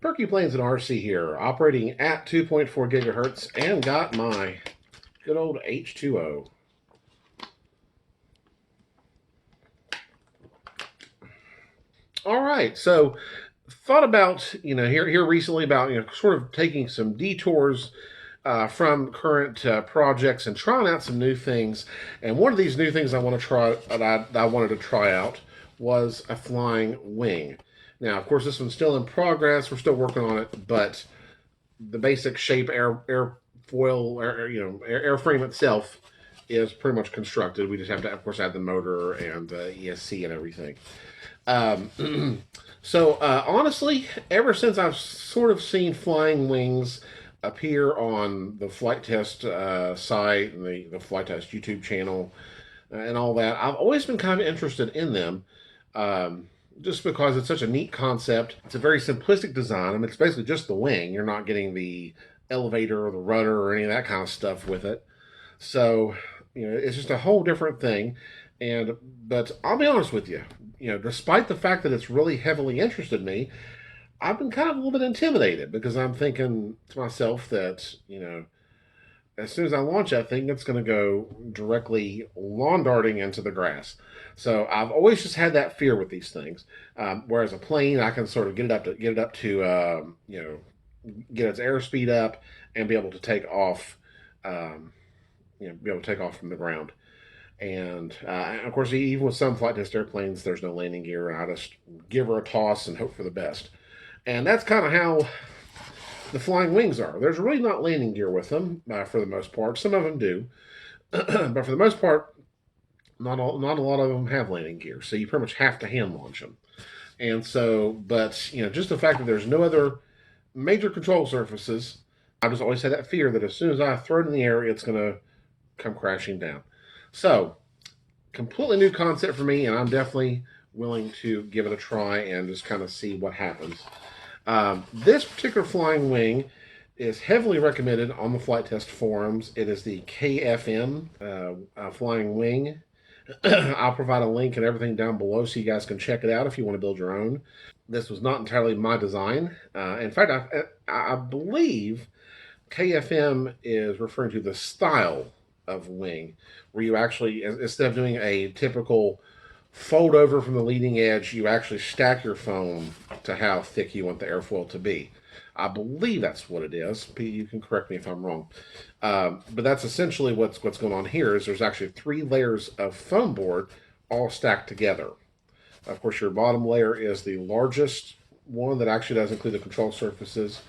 Perky Planes and RC here, operating at 2.4 gigahertz, and got my good old H2O. All right, so thought about here recently about sort of taking some detours from current projects and trying out some new things. And one of these new things I want to try that I wanted to try out was a flying wing. Now, of course, this one's still in progress. We're still working on it, but the basic shape airfoil airframe itself is pretty much constructed. We just have to, of course, add the motor and ESC and everything. So honestly, ever since I've sort of seen flying wings appear on the flight test site and the flight test YouTube channel and all that, I've always been kind of interested in them. Just because it's such a neat concept. It's a very simplistic design. I mean, it's basically just the wing. You're not getting the elevator or the rudder or any of that kind of stuff with it. So, it's just a whole different thing. But I'll be honest with you, despite the fact that it's really heavily interested me, I've been kind of a little bit intimidated because I'm thinking to myself that, as soon as I launch that thing, it's going to go directly lawn darting into the grass. So I've always just had that fear with these things. Whereas a plane, I can sort of get its airspeed up and be able to take off, be able to take off from the ground. And of course, even with some flight test airplanes, there's no landing gear, and I just give her a toss and hope for the best. And that's kind of how the flying wings are. There's really not landing gear with them for the most part. Some of them do, but for the most part, not a lot of them have landing gear. So you pretty much have to hand launch them. And so, but just the fact that there's no other major control surfaces, I've just always had that fear that as soon as I throw it in the air, it's going to come crashing down. So, completely new concept for me, and I'm definitely willing to give it a try and just kind of see what happens. This particular flying wing is heavily recommended on the flight test forums. It is the KFM flying wing. I'll provide a link and everything down below so you guys can check it out if you want to build your own. This was not entirely my design. In fact, I believe KFM is referring to the style of wing, where you actually, instead of doing a typical fold over from the leading edge, you actually stack your foam to how thick you want the airfoil to be. I believe that's what it is. You can correct me if I'm wrong. But that's essentially what's going on here. Is there's actually 3 layers of foam board all stacked together. Of course, your bottom layer is the largest one that actually does include the control surfaces.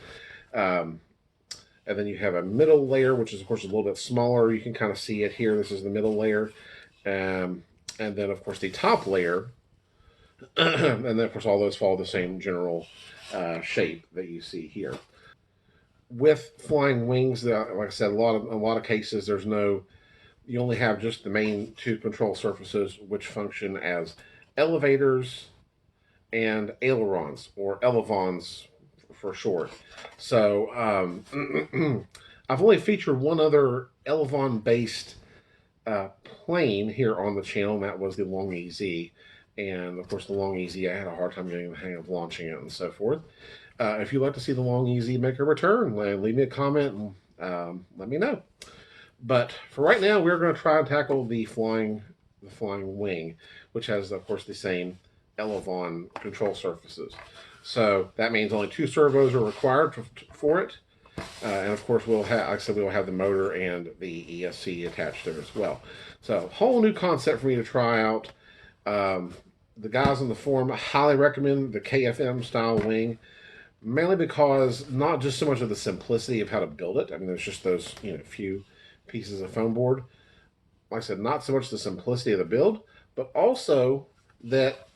Um, and then you have a middle layer, which is, of course, a little bit smaller. You can kind of see it here. This is the middle layer. Um, and then, of course, the top layer. And then, of course, all those follow the same general shape that you see here. With flying wings, like I said, a lot of cases, you only have just the main 2 control surfaces, which function as elevators and ailerons, or elevons for short. So I've only featured one other elevon based plane here on the channel, and that was the Long EZ. And of course, the Long EZ, I had a hard time getting the hang of launching it and so forth. If you'd like to see the Long EZ make a return, leave me a comment and let me know. But for right now, we're going to try and tackle the flying wing, which has, of course, the same elevon control surfaces. So that means only 2 servos are required for it. And of course, like I said, we'll have the motor and the ESC attached there as well. So, whole new concept for me to try out. The guys on the forum highly recommend the KFM style wing, mainly because not just so much of the simplicity of how to build it. I mean, there's just those few pieces of foam board. Like I said, not so much the simplicity of the build, but also that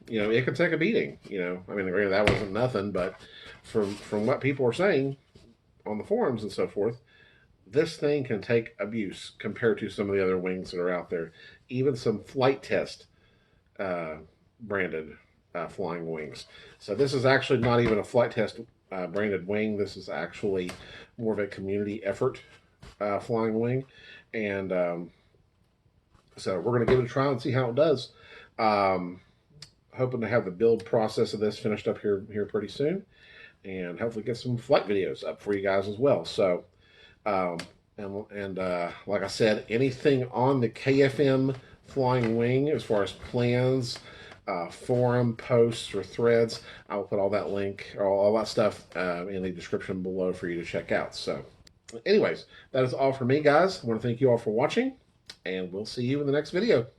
it could take a beating. I mean, that wasn't nothing, but from what people are saying on the forums and so forth, this thing can take abuse compared to some of the other wings that are out there. Even some flight test branded flying wings. So this is actually not even a flight test branded wing. This is actually more of a community effort flying wing, and so we're going to give it a try and see how it does. hoping to have the build process of this finished up here pretty soon, and hopefully get some flight videos up for you guys as well. So, um, like I said, anything on the KFM Flying Wing as far as plans, forum posts or threads, I will put all that link, all that stuff in the description below for you to check out. So, anyways, that is all for me, guys. I want to thank you all for watching, and we'll see you in the next video.